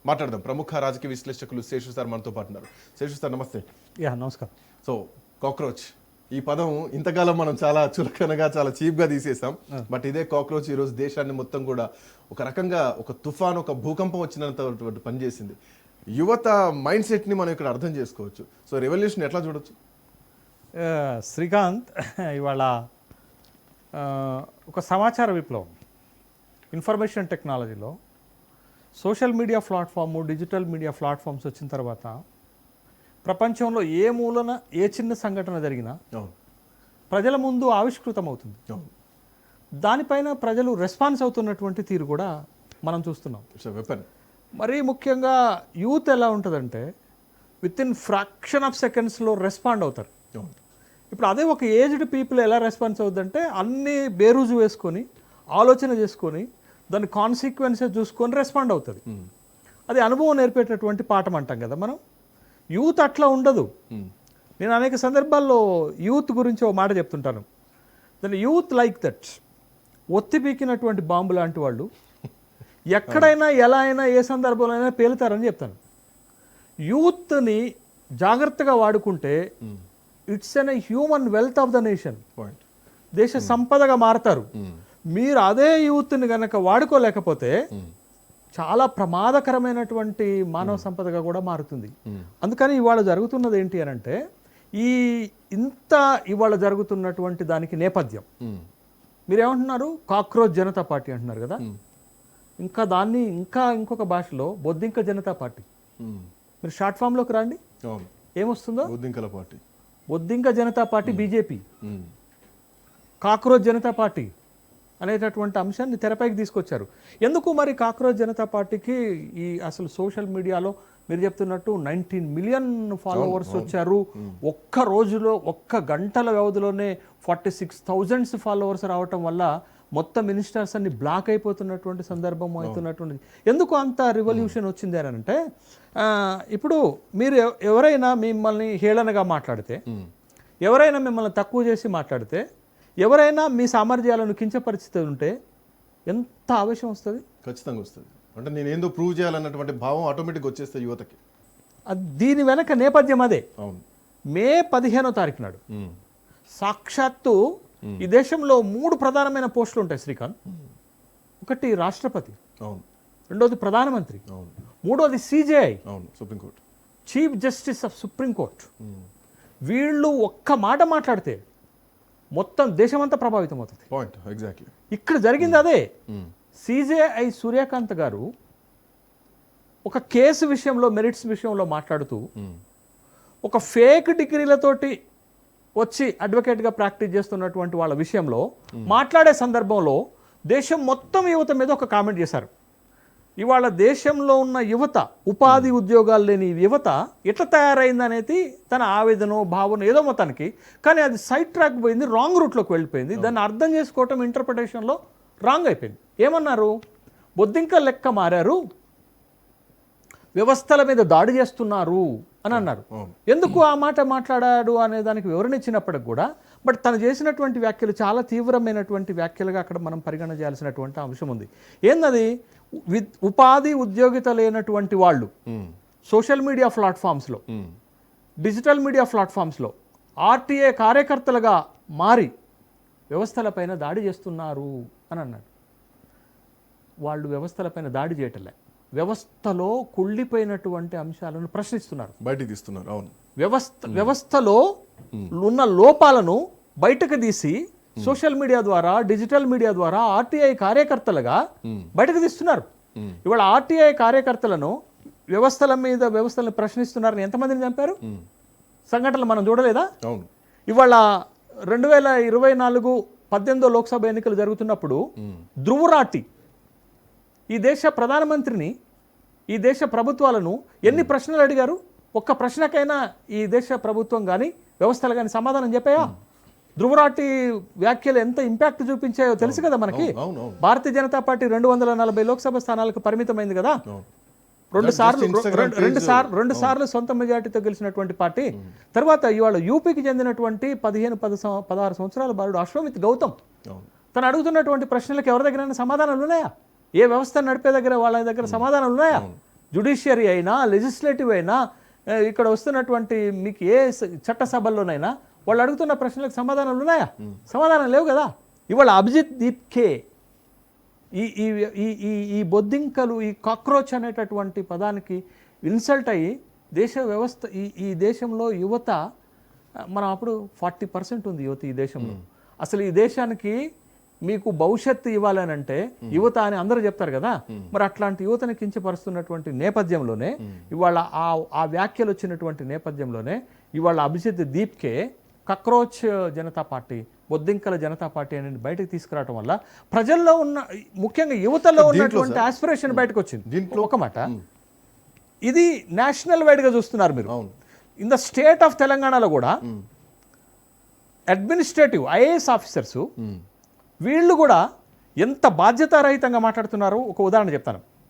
మాట్లాడదాం. ప్రముఖ రాజకీయ విశ్లేషకులు శేషు సార్ మనతో పాటు ఉన్నారు. శేషు సార్ నమస్తే. నమస్కారం. సో కాక్రోచ్ ఈ పదం ఇంతకాలం మనం చాలా చులకనగా చాలా చీప్గా తీసేసాం. బట్ ఇదే కాక్రోచ్ ఈరోజు దేశాన్ని మొత్తం కూడా ఒక రకంగా ఒక తుఫాన్, ఒక భూకంపం వచ్చినంత పనిచేసింది. యువత మైండ్ సెట్ని మనం ఇక్కడ అర్థం చేసుకోవచ్చు. సో రెవల్యూషన్ ఎట్లా చూడొచ్చు? శ్రీకాంత్, ఇవాళ ఒక సమాచార విప్లవం, ఇన్ఫర్మేషన్ టెక్నాలజీలో social media platform, digital media platforms వచ్చిన తర్వాత ప్రపంచంలో ఏ మూలన ఏ చిన్న సంఘటన జరిగినా ప్రజల ముందు ఆవిష్కృతం అవుతుంది. దానిపైన ప్రజలు రెస్పాన్స్ అవుతున్నటువంటి తీరు కూడా మనం చూస్తున్నాం. మరీ ముఖ్యంగా యూత్ ఎలా ఉంటుందంటే విత్ ఇన్ ఫ్రాక్షన్ ఆఫ్ సెకండ్స్లో రెస్పాండ్ అవుతారు. ఇప్పుడు అదే ఒక ఏజ్డ్ పీపుల్ ఎలా రెస్పాన్స్ అవుతుందంటే అన్నీ బేరుజు వేసుకొని ఆలోచన చేసుకొని దాని కాన్సిక్వెన్సెస్ చూసుకొని రెస్పాండ్ అవుతుంది. అది అనుభవం నేర్పేటటువంటి పాఠం అంటాం కదా మనం. యూత్ అట్లా ఉండదు. నేను అనేక సందర్భాల్లో యూత్ గురించి ఒక మాట చెప్తుంటాను. దాని యూత్ లైక్ దట్, ఒత్తి పీకినటువంటి బాంబు లాంటి వాళ్ళు ఎక్కడైనా ఎలా అయినా ఏ సందర్భంలో అయినా పేలుతారని చెప్తాను. యూత్ని జాగ్రత్తగా వాడుకుంటే it's an human wealth of the nation, దేశ సంపదగా మారతారు. మీరు అదే యూత్ని కనుక వాడుకోలేకపోతే చాలా ప్రమాదకరమైనటువంటి మానవ సంపదగా కూడా మారుతుంది. అందుకని ఇవాళ జరుగుతున్నది ఏంటి అని అంటే ఇవాళ జరుగుతున్నటువంటి దానికి నేపథ్యం మీరేమంటున్నారు? కాక్రోచ్ జనతా పార్టీ అంటున్నారు కదా. ఇంకా దాన్ని ఇంకొక భాషలో బొద్దింక జనతా పార్టీ. మీరు షార్ట్ ఫామ్లోకి రండి, ఏమొస్తుందో? బొద్దింక Janata party BJP, cockroach Janata party అనేటటువంటి అంశాన్ని తెరపైకి తీసుకొచ్చారు. ఎందుకు మరి కాక్రోచ్ జనతా పార్టీకి ఈ అసలు సోషల్ మీడియాలో మీరు చెప్తున్నట్టు 19 మిలియన్ ఫాలోవర్స్ వచ్చారు. ఒక్క రోజులో, ఒక్క గంటల వ్యవధిలోనే 46,000 ఫాలోవర్స్ రావటం వల్ల మొత్తం మినిస్టర్స్ అన్ని బ్లాక్ అయిపోతున్నటువంటి సందర్భం అవుతున్నటువంటి. ఎందుకు అంత రివల్యూషన్ వచ్చింది అని అంటే, ఇప్పుడు మీరు ఎవరైనా మిమ్మల్ని హేళనగా మాట్లాడితే, ఎవరైనా మిమ్మల్ని తక్కువ చేసి మాట్లాడితే, ఎవరైనా మీ సామర్థ్యాలను కించపరిచితే ఉంటే ఎంత ఆవేశం వస్తుంది? ఖచ్చితంగా వస్తుంది. అంటే నేను ఏందో ప్రూవ్ చేయాలన్నటువంటి భావం ఆటోమేటిక్గా వచ్చేస్తే యువతకి. దీని వెనక నేపథ్యం అదే. మే 15వ తారీఖు నాడు సాక్షాత్తు ఈ దేశంలో 3 ప్రధానమైన పోస్టులు ఉంటాయి శ్రీకాంత్. ఒకటి రాష్ట్రపతి, రెండోది ప్రధానమంత్రి, మూడోది CJI, supreme court, chief justice of supreme court. వీళ్ళు ఒక్క మాట మాట్లాడితే మొత్తం దేశమంతా ప్రభావితం అవుతుంది. ఎగ్జాక్ట్లీ ఇక్కడ జరిగింది అదే. సిజేఐ సూర్యకాంత్ గారు ఒక కేసు విషయంలో, మెరిట్స్ విషయంలో మాట్లాడుతూ ఒక ఫేక్ డిగ్రీలతోటి వచ్చి అడ్వకేట్గా ప్రాక్టీస్ చేస్తున్నటువంటి వాళ్ళ విషయంలో మాట్లాడే సందర్భంలో దేశం మొత్తం యువత మీద ఒక కామెంట్ చేశారు. ఇవాళ దేశంలో ఉన్న యువత, ఉపాధి ఉద్యోగాలు లేని యువత ఎట్లా తయారైంది అనేది తన ఆవేదన, భావన ఏదో మొత్తానికి, కానీ అది సైడ్ ట్రాక్ పోయింది, రాంగ్ రూట్లోకి వెళ్ళిపోయింది. దాన్ని అర్థం చేసుకోవటం ఇంటర్ప్రిటేషన్లో రాంగ్ అయిపోయింది. ఏమన్నారు? బొద్దింక లెక్క మారారు, వ్యవస్థల మీద దాడి చేస్తున్నారు అని అన్నారు. ఎందుకు ఆ మాట మాట్లాడాడు అనే దానికి వివరణ ఇచ్చినప్పటికి కూడా, బట్ తను చేసినటువంటి వ్యాఖ్యలు చాలా తీవ్రమైనటువంటి వ్యాఖ్యలుగా అక్కడ మనం పరిగణన చేయాల్సినటువంటి అంశం ఉంది. ఏందది? ఉపాధి ఉద్యోగిత లేనటువంటి వాళ్ళు సోషల్ మీడియా ప్లాట్ఫామ్స్లో, డిజిటల్ మీడియా ప్లాట్ఫామ్స్లో ఆర్టీఏ కార్యకర్తలుగా మారి వ్యవస్థలపైన దాడి చేస్తున్నారు అని అన్నాడు. వాళ్ళు వ్యవస్థలపైన దాడి చేయటంలే, వ్యవస్థలో కుళ్ళిపోయినటువంటి అంశాలను ప్రశ్నిస్తున్నారు, బయటికి తీస్తున్నారు. అవును, వ్యవస్థలో ఉన్న లోపాలను బయటకు తీసి సోషల్ మీడియా ద్వారా, డిజిటల్ మీడియా ద్వారా ఆర్టీఐ కార్యకర్తలుగా బయటకు తీస్తున్నారు. ఇవాళ ఆర్టీఐ కార్యకర్తలను వ్యవస్థలను ప్రశ్నిస్తున్నారని ఎంతమందిని చంపారు? సంఘటనలు మనం చూడలేదా? ఇవాళ 2024 18వ లోక్సభ ఎన్నికలు జరుగుతున్నప్పుడు ధ్రువరాటి ఈ దేశ ప్రధానమంత్రిని, ఈ దేశ ప్రభుత్వాలను ఎన్ని ప్రశ్నలు అడిగారు? ఒక్క ప్రశ్నకైనా ఈ దేశ ప్రభుత్వం కానీ వ్యవస్థలు కానీ సమాధానం చెప్పాయా? ధ్రువరాటి వ్యాఖ్యలు ఎంత ఇంపాక్ట్ చూపించాయో తెలుసు కదా మనకి. భారతీయ జనతా పార్టీ 240 లోక్సభ స్థానాలకు పరిమితమైంది కదా. రెండు సార్లు సొంత మెజార్టీతో గెలిచినటువంటి పార్టీ. తర్వాత ఇవాళ యూపీకి చెందినటువంటి 16 సంవత్సరాల బాలుడు అశ్వమిత్ గౌతమ్ తను అడుగుతున్నటువంటి ప్రశ్నలకు ఎవరి దగ్గర సమాధానాలు ఉన్నాయా? ఏ వ్యవస్థ నడిపే దగ్గర వాళ్ళ దగ్గర సమాధానాలు ఉన్నాయా? జుడిషియరీ అయినా లెజిస్లేటివ్ అయినా ఇక్కడ వస్తున్నటువంటి మీకు ఏ చట్టసభల్లోనైనా వాళ్ళు అడుగుతున్న ప్రశ్నలకు సమాధానాలు ఉన్నాయా? సమాధానం లేవు కదా. ఇవాళ అభిజిత్ దీప్కే ఈ ఈ ఈ ఈ ఈ బొద్దింకలు, ఈ కాక్రోచ్ అనేటటువంటి పదానికి ఇన్సల్ట్ అయ్యి దేశ వ్యవస్థ ఈ దేశంలో యువత, మనం అప్పుడు 40% ఉంది యువత ఈ దేశంలో. అసలు ఈ దేశానికి మీకు భవిష్యత్తు ఇవ్వాలనంటే యువత అని అందరూ చెప్తారు కదా. మరి అట్లాంటి యువతని కించపరుస్తున్నటువంటి నేపథ్యంలోనే ఇవాళ ఆ వ్యాఖ్యలు వచ్చినటువంటి నేపథ్యంలోనే ఇవాళ అభిజిత్ దీప్కే కక్రోచ్ జనతా పార్టీ, బొద్దింకల జనతా పార్టీ అనేది బయటకు తీసుకురావడం వల్ల ప్రజల్లో ఉన్న, ముఖ్యంగా యువతలో ఉన్నటువంటి ఆస్పిరేషన్ బయటకు వచ్చింది. దీంట్లో ఒక మాట, ఇది నేషనల్ వైడ్గా చూస్తున్నారు మీరు. ఇన్ ద స్టేట్ ఆఫ్ తెలంగాణలో కూడా అడ్మినిస్ట్రేటివ్ ఐఏఎస్ ఆఫీసర్సు వీళ్ళు కూడా ఎంత బాధ్యతారహితంగా మాట్లాడుతున్నారు. ఒక ఉదాహరణ చెప్తాను.